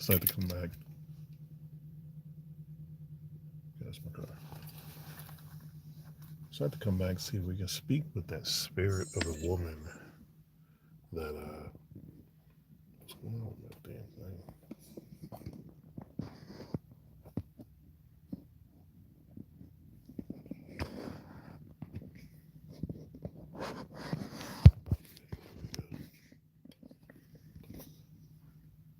Decide to come back. That's my car. Decide to come back, see if we can speak with that spirit of a woman that what's going on with that damn thing?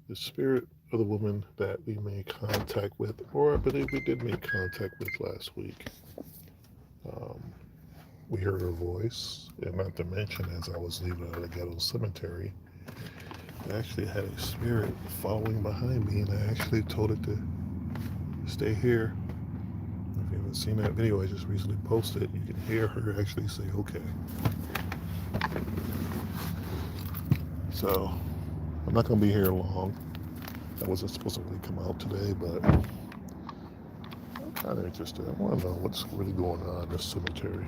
The spirit of the woman that we made contact with, or I believe we did make contact with last week. Um, we heard her voice, and not to mention, as I was leaving out of the ghetto cemetery, I actually had a spirit following behind me, and I actually told it to stay here. If you haven't seen that video I just recently posted, you can hear her actually say, okay. So, I'm not going to be here long. I wasn't supposed to really come out today, but I'm kind of interested. I want to know what's really going on in this cemetery.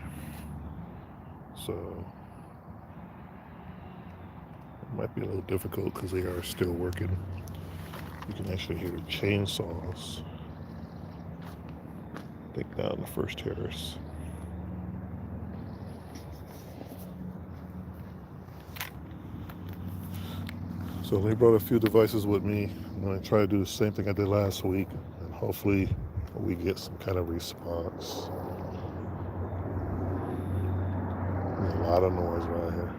So, it might be a little difficult because they are still working. You can actually hear the chainsaws. I think down the first terrace. So they brought a few devices with me. I'm going to try to do the same thing I did last week, and hopefully we get some kind of response. There's a lot of noise around here.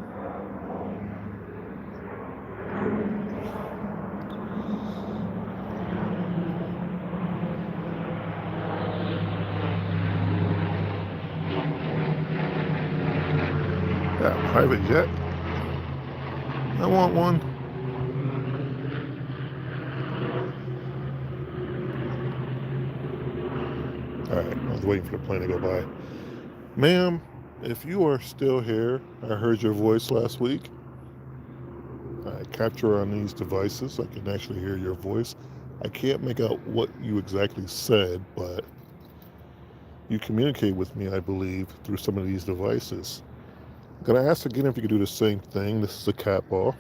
Yeah, private jet. I want one. Alright, I was waiting for the plane to go by. Ma'am, if you are still here, I heard your voice last week. I capture on these devices. I can actually hear your voice. I can't make out what you exactly said, but you communicate with me, I believe, through some of these devices. I'm going to ask again if you could do the same thing. This is a cat ball.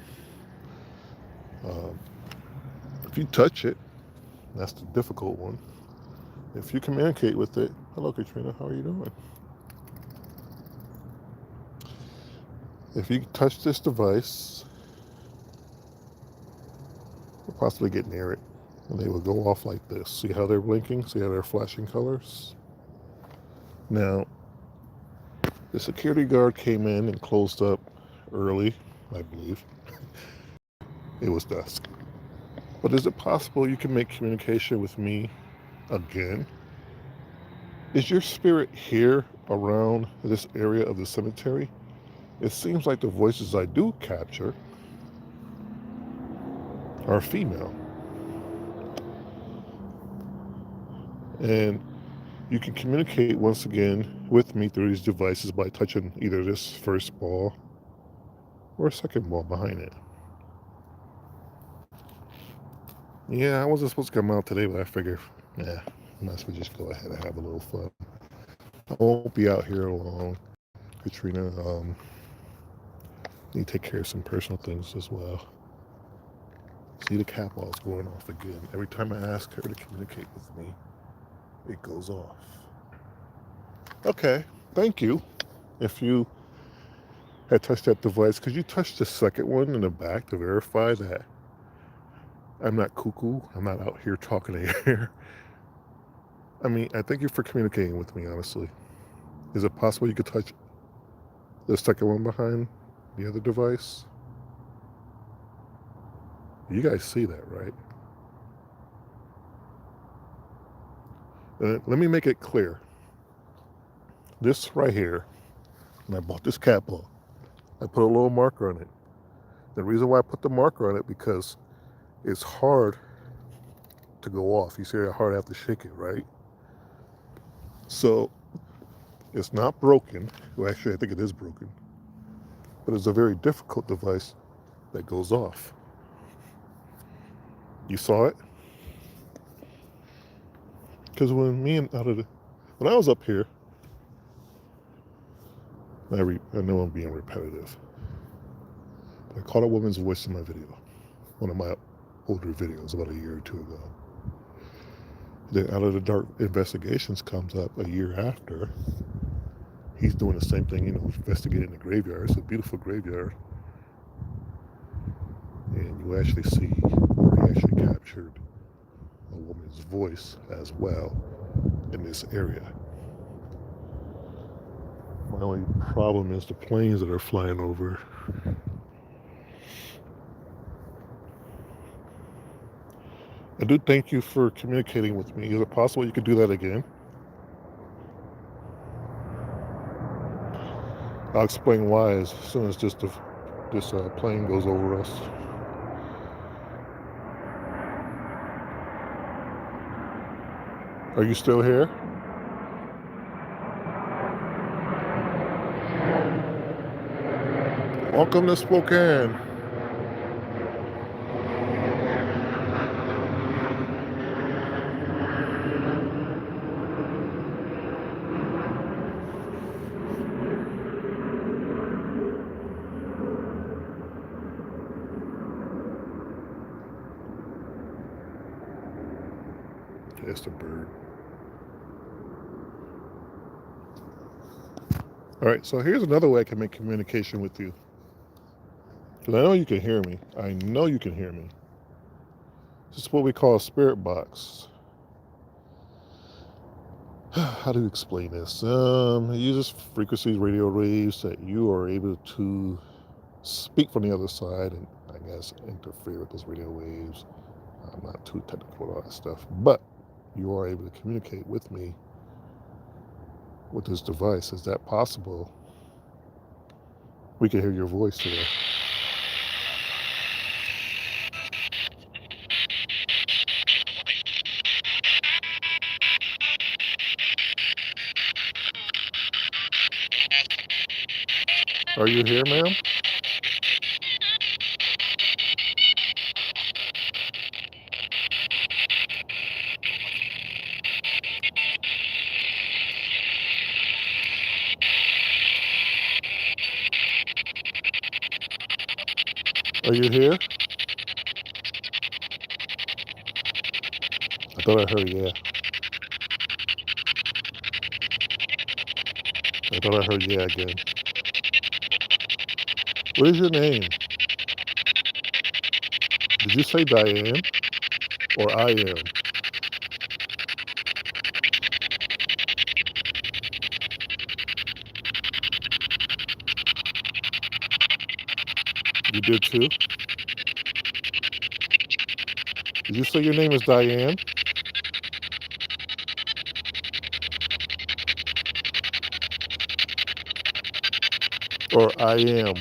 Um, if you touch it, that's the difficult one. If you communicate with it, hello Katrina, how are you doing? If you touch this device, you'll possibly get near it, and they will go off like this. See how they're blinking? See how they're flashing colors? Now, the security guard came in and closed up early, I believe. It was dusk. But is it possible you can make communication with me again? Is your spirit here around this area of the cemetery? It seems like the voices I do capture are female. And you can communicate once again with me through these devices by touching either this first ball or a second ball behind it. Yeah, I wasn't supposed to come out today, but I figured, yeah, might as well just go ahead and have a little fun. I won't be out here long, Katrina. Need to take care of some personal things as well. See, the cat ball's going off again. Every time I ask her to communicate with me, it goes off. Okay, thank you. If you had touched that device, could you touch the second one in the back to verify that I'm not cuckoo? I'm not out here talking to air. I mean, I thank you for communicating with me, honestly. Is it possible you could touch the second one behind the other device? You guys see that, right? Let me make it clear. This right here, and I bought this cat ball. I put a little marker on it. The reason why I put the marker on it because it's hard to go off. You see how hard I have to shake it, right? So it's not broken. Well, actually, I think it is broken. But it's a very difficult device that goes off. You saw it? Because when I was up here, I know I'm being repetitive. But I caught a woman's voice in my video, one of my older videos about a year or two ago. Then Out of the Dark Investigations comes up a year after. He's doing the same thing, investigating the graveyard. It's a beautiful graveyard. And you actually see where he actually captured a woman's voice as well in this area. My only problem is the planes that are flying over. I do thank you for communicating with me. Is it possible you could do that again? I'll explain why as soon as this plane goes over us. Are you still here? Welcome to Spokane. It's the bird. All right, so here's another way I can make communication with you. Because I know you can hear me. I know you can hear me. This is what we call a spirit box. How do you explain this? It uses frequencies, radio waves that you are able to speak from the other side and, I guess, interfere with those radio waves. I'm not too technical with all that stuff, but you are able to communicate with me with this device. Is that possible? We can hear your voice today. Are you here, ma'am? Are you here? I thought I heard yeah. I thought I heard yeah again. What is your name? Did you say Diane or I am? You did too? Did you say your name is Diane? Or I am?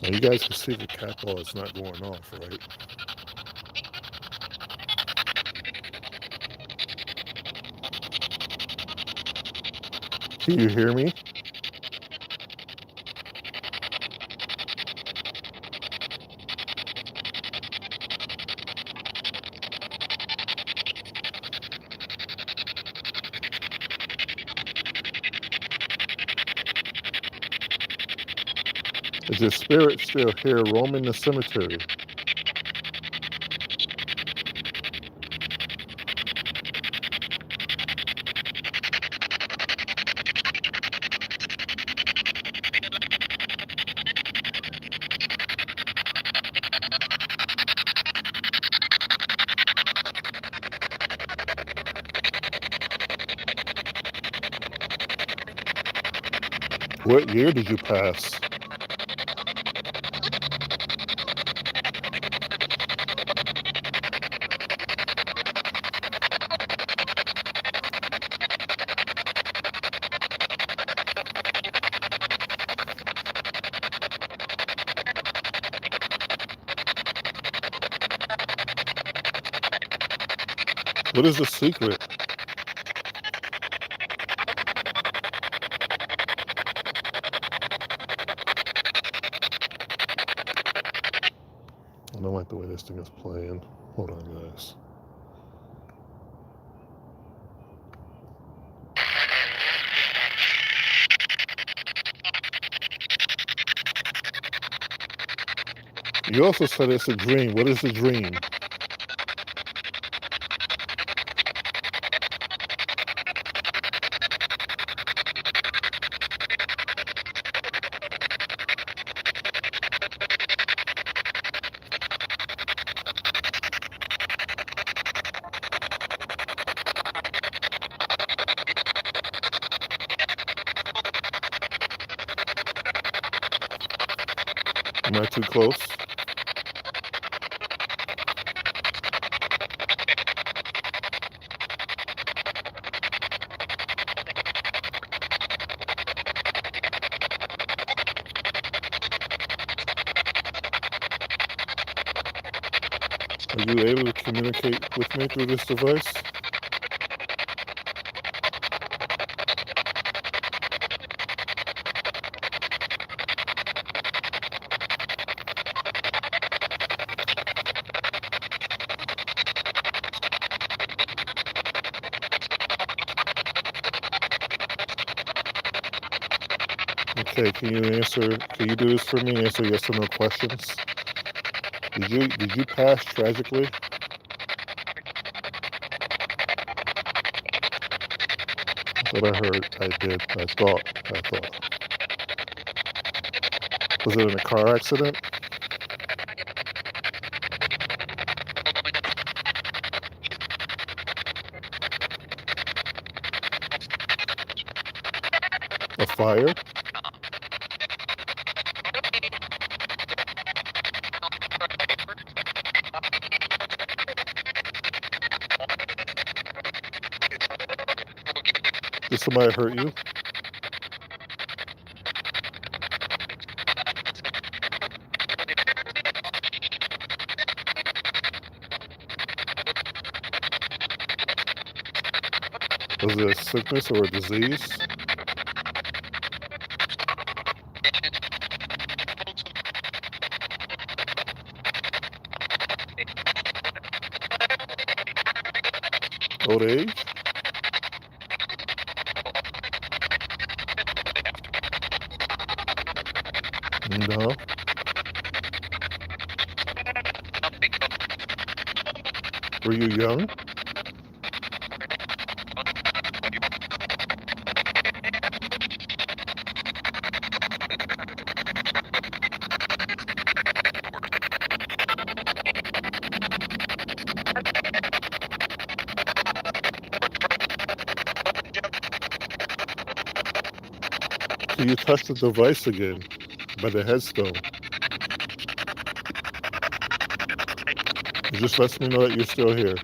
Now you guys can see the cat ball is not going off, right? Can you hear me? Is your spirit still here roaming the cemetery? What year did you pass? What is the secret? I don't like the way this thing is playing. Hold on, guys. You also said it's a dream. What is a dream? Am I too close? Are you able to communicate with me through this device? Okay, can you do this for me? Answer yes or no questions. Did you pass tragically? What I heard, I did. I thought. Was it in a car accident? A fire? Did somebody hurt you? Was it a sickness or a disease? Old age? No. Were you young? So you touched the device again by the headstone. It just lets me know that you're still here.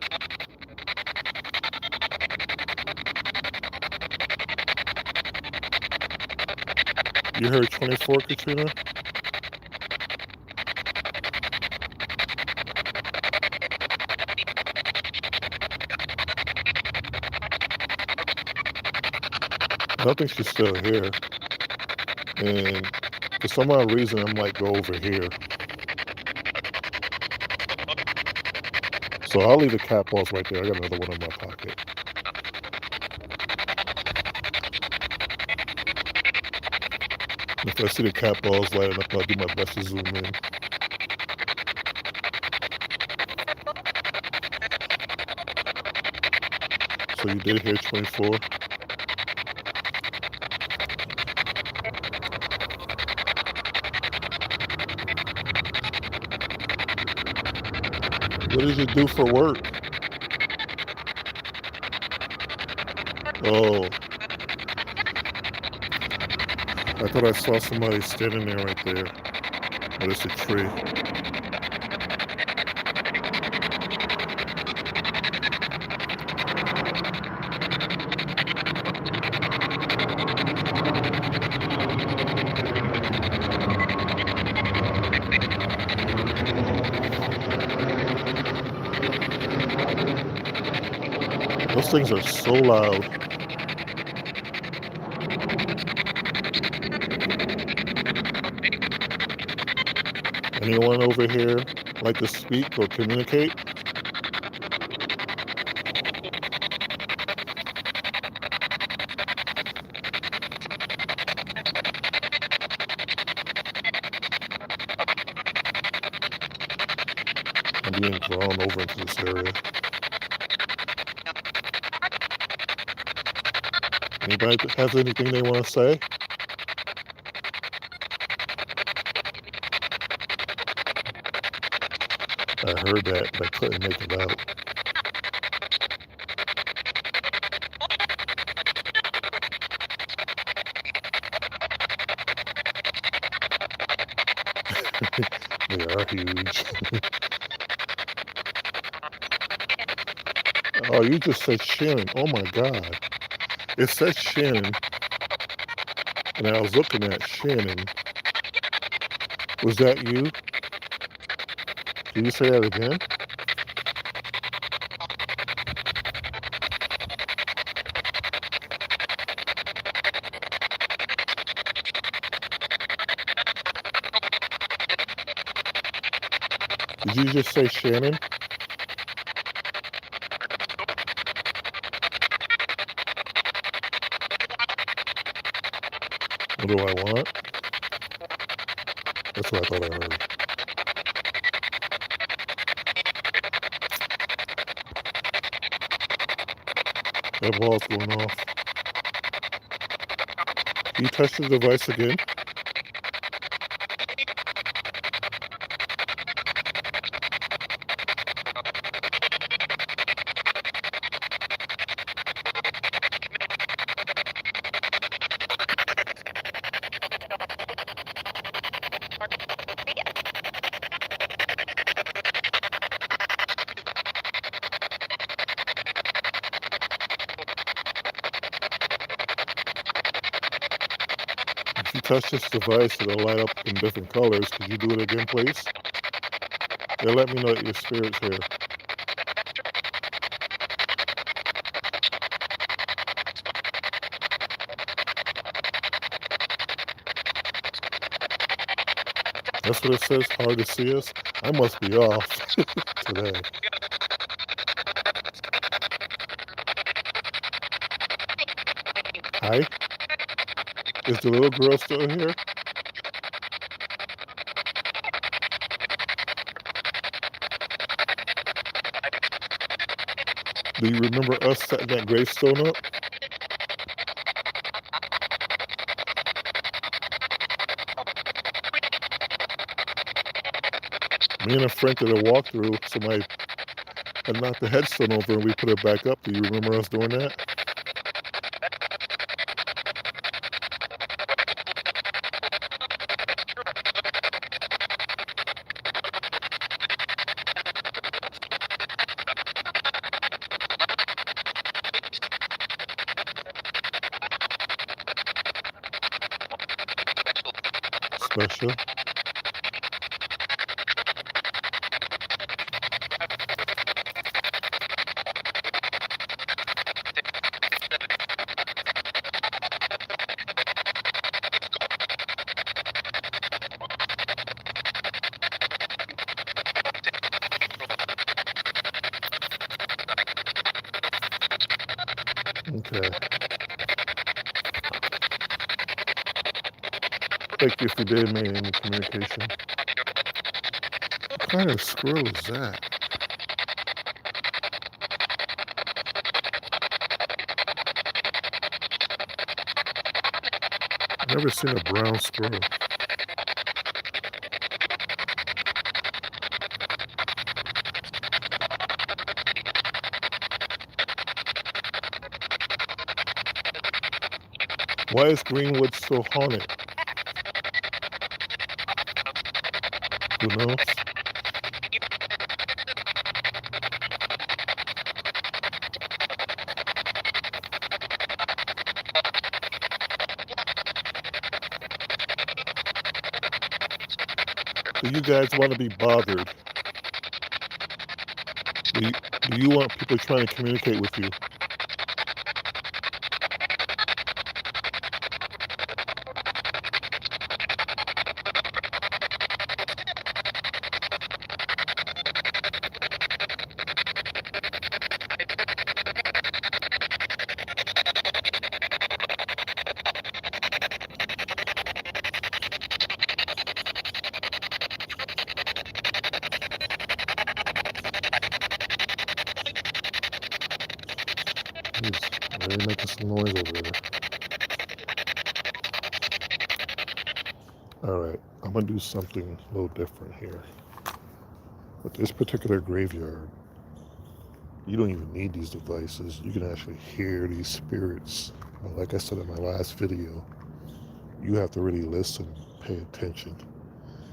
You heard 24, Katrina? I don't think she's still here. And for some odd reason, I might go over here. So I'll leave the cat balls right there. I got another one in my pocket. If I see the cat balls lighting up, I'll do my best to zoom in. So you did hear 24? What did you do for work? Oh. I thought I saw somebody standing there right there. But it's a tree. Those things are so loud. Anyone over here like to speak or communicate? I'm being drawn over into this area. Anybody that has anything they want to say? I heard that, but I couldn't make it out. They are huge. Oh, you just said Shannon. Oh my God. It said Shannon, and I was looking at Shannon. Was that you? Did you say that again? Did you just say Shannon? What do I want? That's what I thought I heard. That ball's going off. You touch the device again? If you touch this device, it'll light up in different colors. Could you do it again, please? It'll let me know that your spirit's here. That's what it says, hard to see us. I must be off today. Hi? Is the little girl still here? Do you remember us setting that gravestone up? Me and a friend did a walkthrough, somebody had knocked the headstone over and we put it back up. Do you remember us doing that? Special. Okay. Thank you if you did make any communication. What kind of squirrel is that? I've never seen a brown squirrel. Why is Greenwood so haunted? Who knows? Do you guys want to be bothered? Do you want people trying to communicate with you? Really making some noise over there. Alright, I'm going to do something a little different here. With this particular graveyard, you don't even need these devices. You can actually hear these spirits. But like I said in my last video, you have to really listen, pay attention,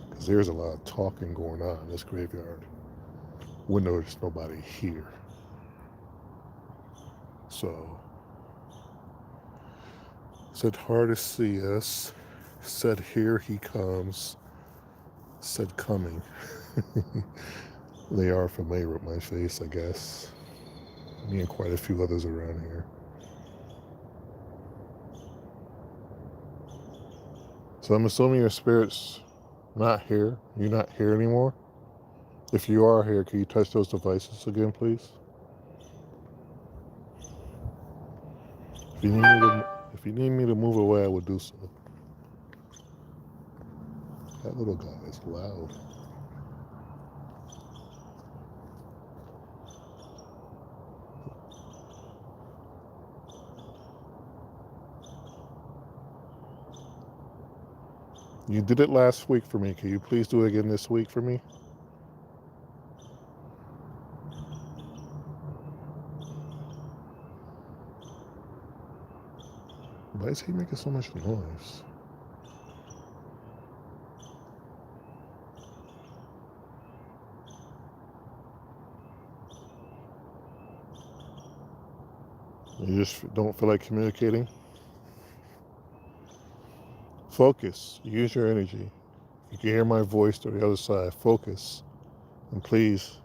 because there's a lot of talking going on in this graveyard when there's nobody here. So, said hard to see us, said here he comes, said coming. They are familiar with my face, I guess. Me and quite a few others around here. So I'm assuming your spirit's not here. You're not here anymore. If you are here, can you touch those devices again, please? If you need me to move away, I would do so. That little guy is loud. You did it last week for me. Can you please do it again this week for me? Why is he making so much noise? You just don't feel like communicating? Focus. Use your energy. You can hear my voice to the other side. Focus. And please,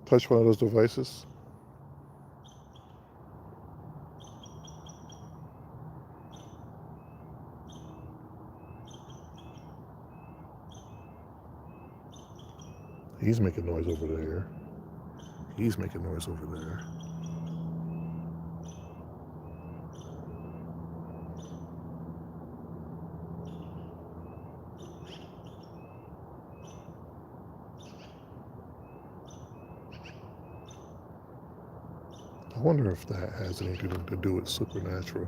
touch one of those devices. He's making noise over there. He's making noise over there. I wonder if that has anything to do with supernatural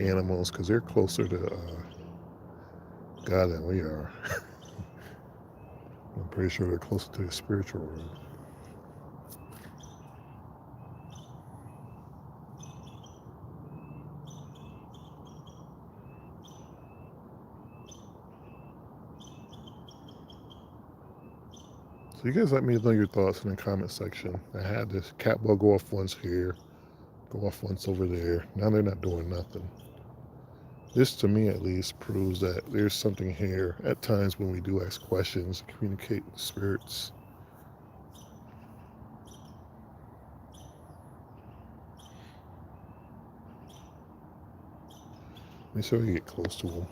animals, because they're closer to God than we are. I'm pretty sure they're closer to the spiritual world. So you guys let me know your thoughts in the comment section. I had this cat ball go off once here, go off once over there. Now they're not doing nothing. This, to me at least, proves that there's something here at times when we do ask questions and communicate with spirits. Make sure you get close to them.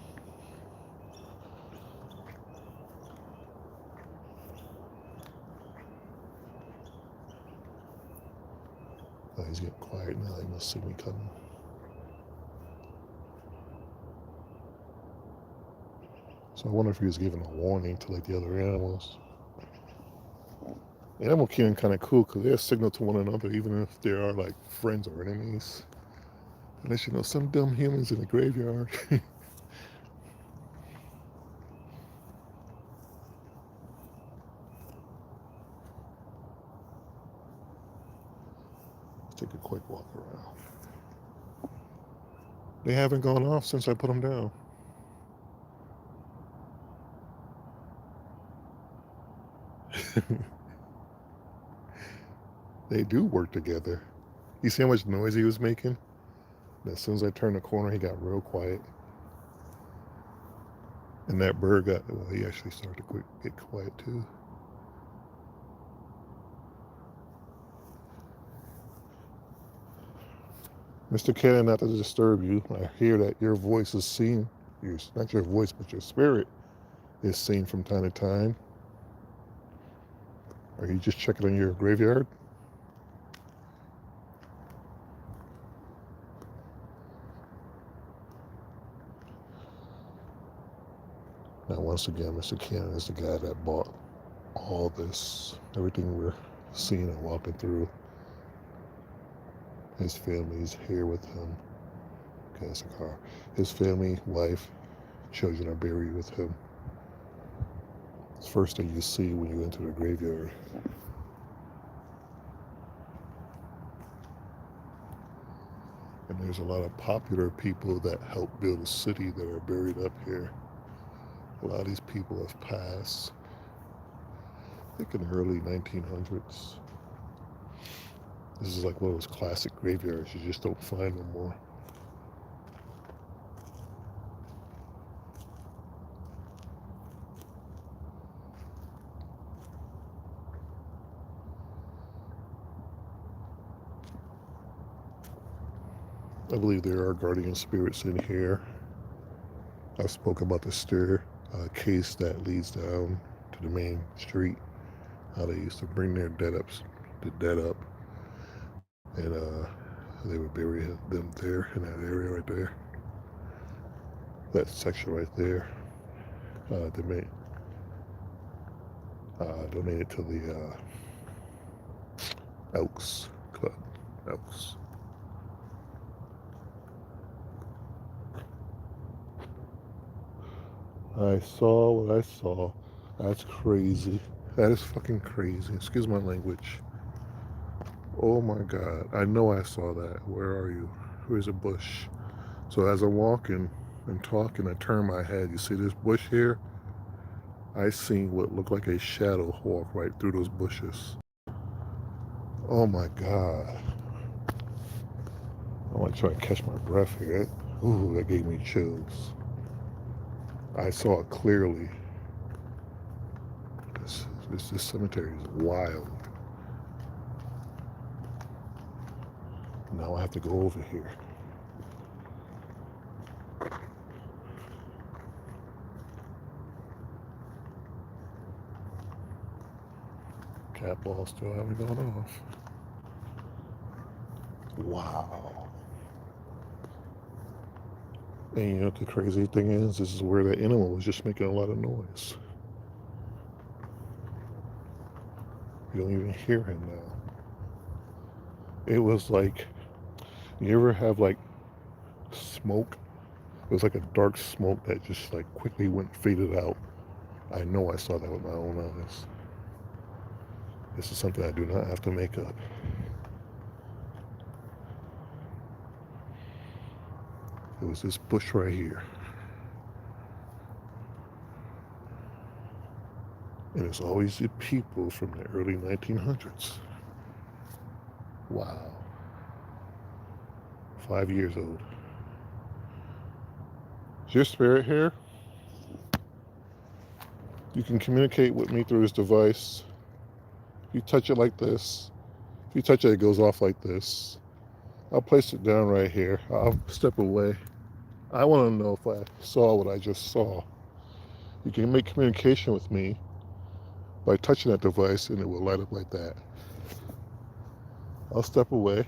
Oh, he's getting quiet now. He must see me coming. So I wonder if he was giving a warning to like the other animals. Animal Kingdom kind of cool because they'll signal to one another even if they are like friends or enemies. Unless you know some dumb humans in the graveyard. Let's take a quick walk around. They haven't gone off since I put them down. They do work together. You see how much noise he was making? And as soon as I turned the corner, he got real quiet. And that bird got, well, he actually started to get quiet too. Mr. Cannon, not to disturb you, I hear that your voice is seen. Not your voice, but your spirit is seen from time to time. Are you just checking on your graveyard? Now, once again, Mr. Cannon is the guy that bought all this, everything we're seeing and walking through. His family's here with him. Okay, that's a car. His family, wife, children are buried with him. It's the first thing you see when you enter the graveyard. And there's a lot of popular people that helped build the city that are buried up here. A lot of these people have passed, I think in the early 1900s. This is like one of those classic graveyards you just don't find no more. I believe there are guardian spirits in here. I've spoken about the staircase that leads down to the main street. How they used to bring their the dead up, and they would bury them there in that area right there. That section right there. They may donate it to the Elks Club. Elks. I saw what I saw. That's crazy. That is fucking crazy. Excuse my language. Oh my God. I know I saw that. Where are you? Where's a bush? So as I'm walking and talking, I turn my head. You see this bush here? I seen what looked like a shadow walk right through those bushes. Oh my God. I want to try and catch my breath here. Ooh, that gave me chills. I saw it clearly. This cemetery is wild. Now I have to go over here. Cat ball still haven't gone off. Wow. And you know what the crazy thing is? This is where the animal was just making a lot of noise. You don't even hear him now. It was like, you ever have like smoke? It was like a dark smoke that just like quickly faded out. I know I saw that with my own eyes. This is something I do not have to make up. It was this bush right here. And it's always the people from the early 1900s. Wow. 5 years old. Is your spirit here? You can communicate with me through this device. You touch it like this. If you touch it, it goes off like this. I'll place it down right here. I'll step away. I want to know if I saw what I just saw. You can make communication with me by touching that device and it will light up like that. I'll step away.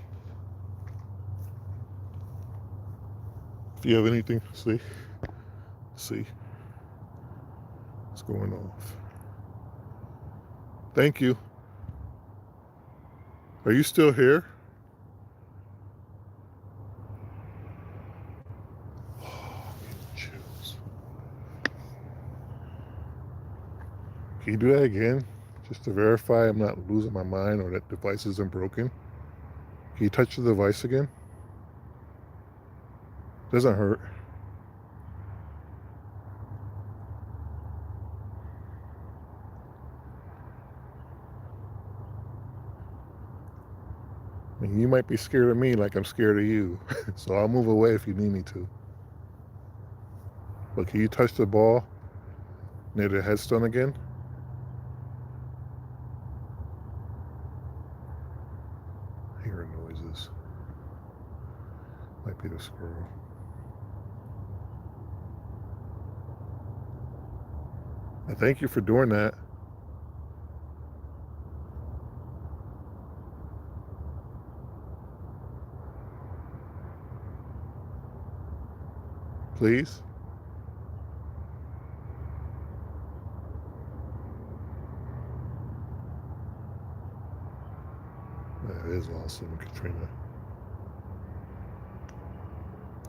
If you have anything, see, it's going off. Thank you. Are you still here? Oh, chills. Can you do that again? Just to verify I'm not losing my mind or that device isn't broken. Can you touch the device again? Doesn't hurt. I mean, you might be scared of me like I'm scared of you. So I'll move away if you need me to. But can you touch the ball near the headstone again? Hearing noises. Might be the squirrel. I thank you for doing that. Please? That is awesome, Katrina.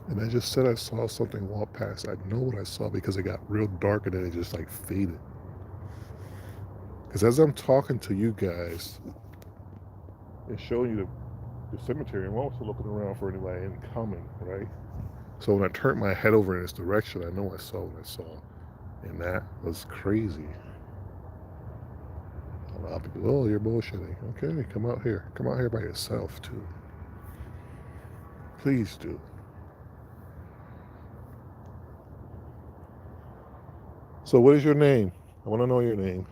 And I just said I saw something walk past. I know what I saw because it got real dark and then it just like faded. Because as I'm talking to you guys and showing you the cemetery, I'm also looking around for anybody incoming, right? So when I turned my head over in this direction, I know I saw what I saw. And that was crazy. A lot of people, oh, you're bullshitting. Okay, come out here. Come out here by yourself, too. Please do. So what is your name? I want to know your name.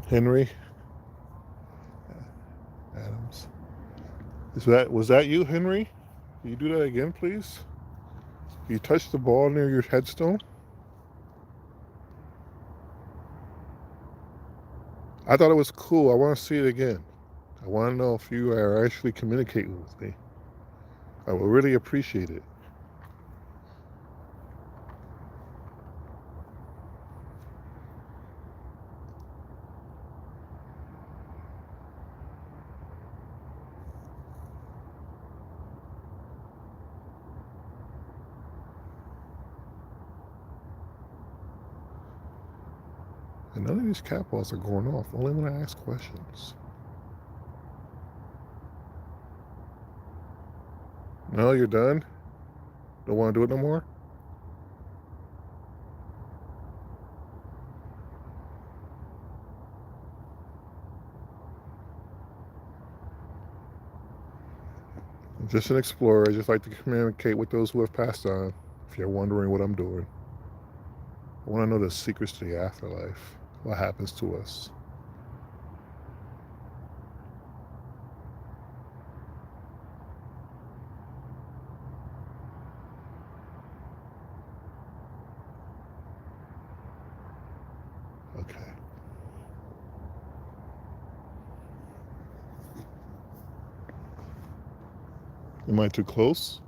Henry Adams. Was that you, Henry? Can you do that again, please? You touched the ball near your headstone? I thought it was cool. I want to see it again. I want to know if you are actually communicating with me. I will really appreciate it. And none of these cat balls are going off, only when I ask questions. No, you're done? Don't want to do it no more? I'm just an explorer. I just like to communicate with those who have passed on, if you're wondering what I'm doing. I want to know the secrets to the afterlife. What happens to us? Okay. Am I too close?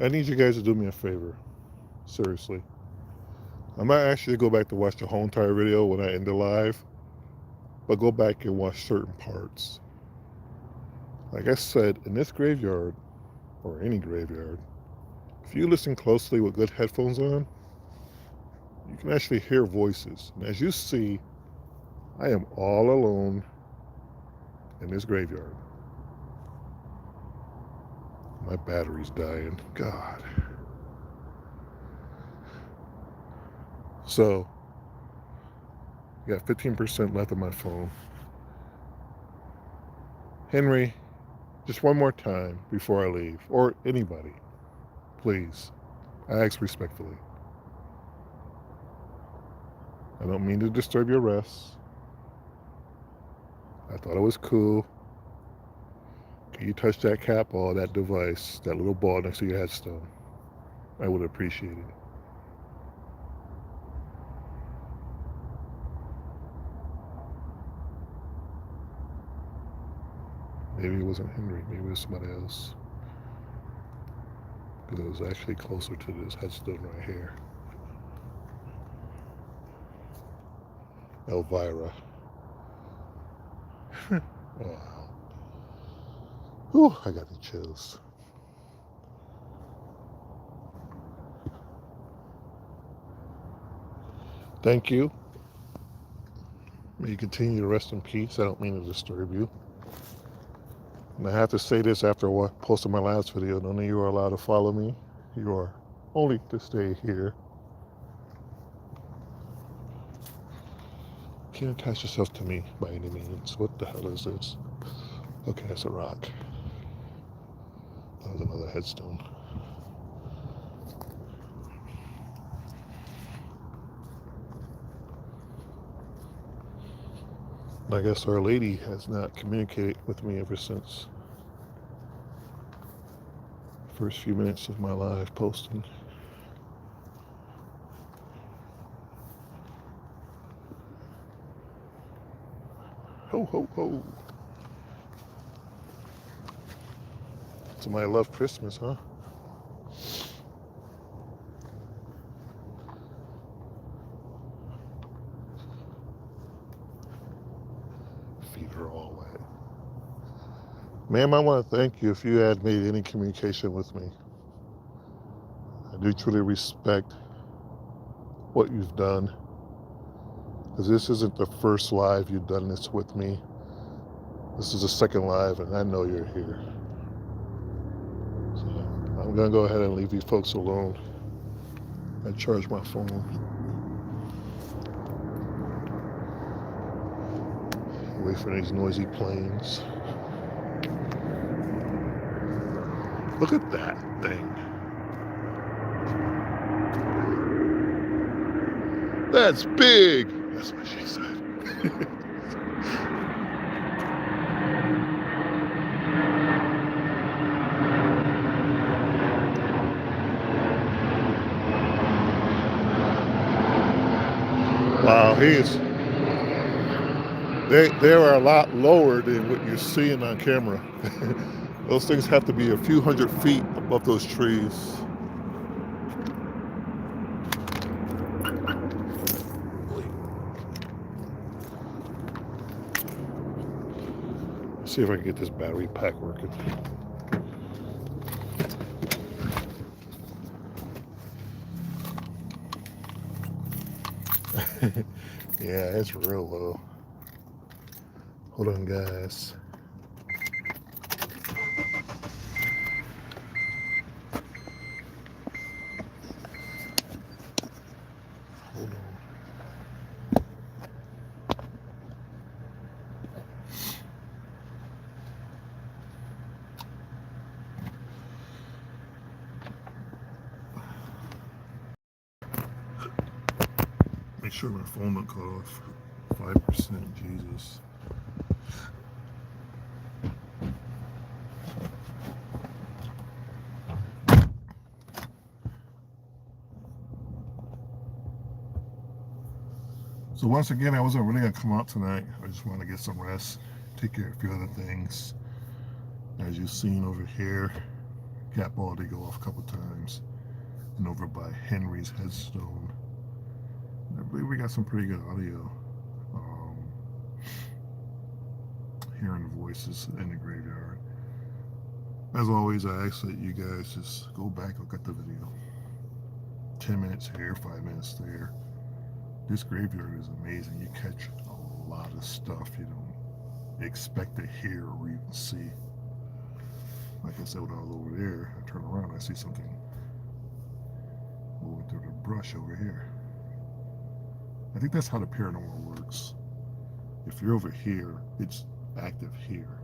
I need you guys to do me a favor. Seriously. I might actually go back to watch the whole entire video when I end the live, but go back and watch certain parts. Like I said, in this graveyard, or any graveyard, if you listen closely with good headphones on, you can actually hear voices. And as you see, I am all alone in this graveyard. My battery's dying. God. So, I got 15% left on my phone. Henry, just one more time before I leave, or anybody, please. I ask respectfully. I don't mean to disturb your rest. I thought it was cool. Can you touch that cat ball, that device, that little ball next to your headstone? I would appreciate it. Maybe it wasn't Henry, maybe it was somebody else. Because it was actually closer to this headstone right here. Elvira. Wow. Whew, I got the chills. Thank you. May you continue to rest in peace. I don't mean to disturb you. And I have to say this after I posted my last video. None of you are allowed to follow me. You are only to stay here. Can't attach yourself to me by any means. What the hell is this? Okay, that's a rock. That was another headstone. I guess Our Lady has not communicated with me ever since the first few minutes of my live posting. Ho, ho, ho. Somebody love Christmas, huh? feet are all wet. Ma'am, I want to thank you if you had made any communication with me. I do truly respect what you've done, because this isn't the first live you've done this with me. This is the second live, and I know you're here. So I'm going to go ahead and leave you folks alone. I charge my phone. Away from these noisy planes. Look at that thing. That's big. That's what she said. Wow, they are a lot lower than what you're seeing on camera. Those things have to be a few hundred feet above those trees. Let's see if I can get this battery pack working. Yeah, it's real low. Hold on, guys. Hold on. Make sure my phone don't cut off. 5%, Jesus. So once again, I wasn't really gonna come out tonight. I just wanted to get some rest, take care of a few other things. As you've seen over here, cat ball did go off a couple times, and over by Henry's headstone. I believe we got some pretty good audio. Hearing the voices in the graveyard. As always, I ask that you guys just go back, look at the video. 10 minutes here, 5 minutes there. This graveyard is amazing. You catch a lot of stuff you don't expect to hear or even see. Like I said, when I was over there, I turn around, I see something moving through the brush over here. I think that's how the paranormal works. If you're over here, it's active here,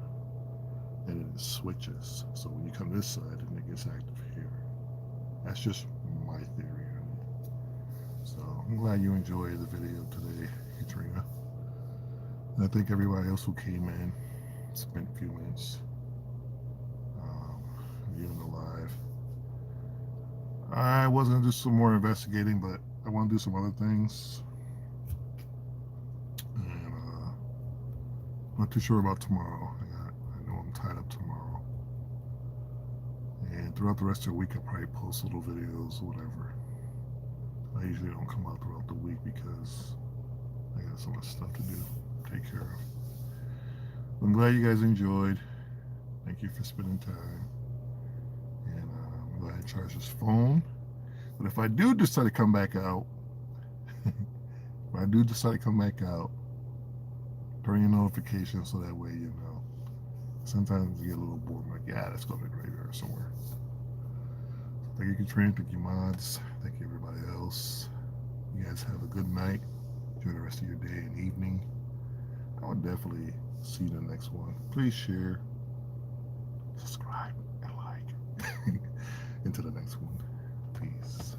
and then it switches. So when you come this side, then it gets active here. That's just my theory on it. So I'm glad you enjoyed the video today, Katrina. And I thank everybody else who came in, spent a few minutes viewing the live. I was going to do some more investigating, but I want to do some other things. And not too sure about tomorrow. I know I'm tied up tomorrow. And throughout the rest of the week, I'll probably post little videos, whatever. I usually don't come out throughout the week because I got so much stuff to do, take care of. I'm glad you guys enjoyed. Thank you for spending time. And I'm going to charge this phone. But if I do decide to come back out, turn your notifications so that way you know. Sometimes you get a little bored, like, yeah, let's go to the graveyard somewhere. So thank you, Katrina. Thank you, mods. Thank you, everybody else. You guys have a good night. Enjoy the rest of your day and evening. I will definitely see you in the next one. Please share, subscribe, and like. Into the next one. Peace.